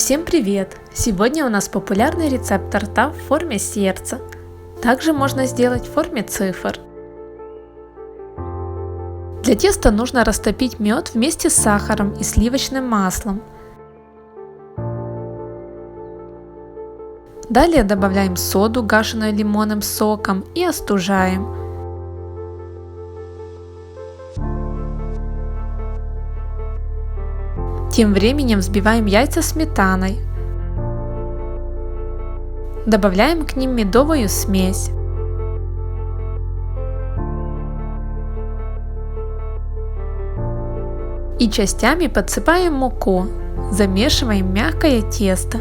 Всем привет! Сегодня у нас популярный рецепт торта в форме сердца. Также можно сделать в форме цифр. Для теста нужно растопить мед вместе с сахаром и сливочным маслом. Далее добавляем соду, гашеную лимонным соком, и остужаем. Тем временем взбиваем яйца сметаной. Добавляем к ним медовую смесь. И частями подсыпаем муку. Замешиваем мягкое тесто.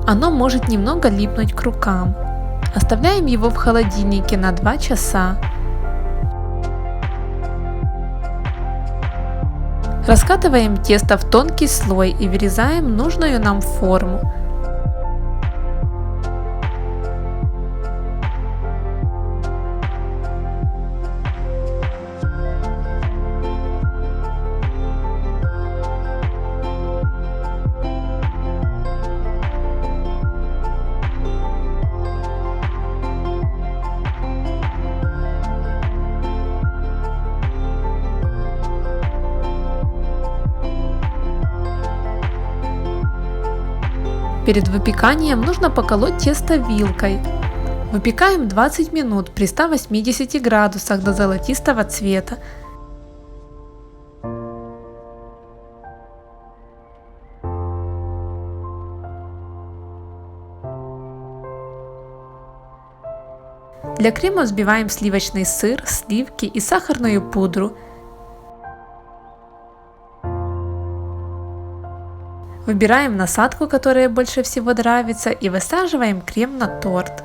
Оно может немного липнуть к рукам. Оставляем его в холодильнике на 2 часа. Раскатываем тесто в тонкий слой и вырезаем нужную нам форму. Перед выпеканием нужно поколоть тесто вилкой. Выпекаем 20 минут при 180 градусах до золотистого цвета. Для крема взбиваем сливочный сыр, сливки и сахарную пудру. Выбираем насадку, которая больше всего нравится, и высаживаем крем на торт.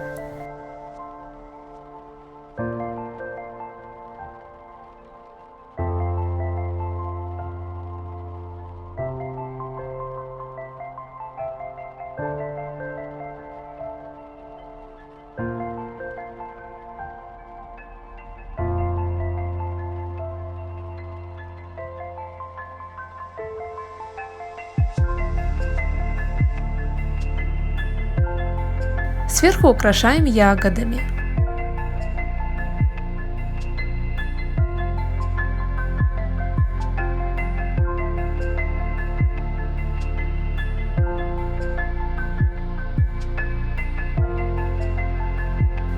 Сверху украшаем ягодами.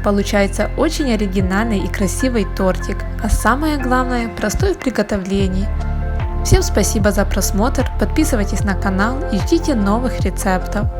Получается очень оригинальный и красивый тортик, а самое главное, простой в приготовлении. Всем спасибо за просмотр, подписывайтесь на канал и ждите новых рецептов.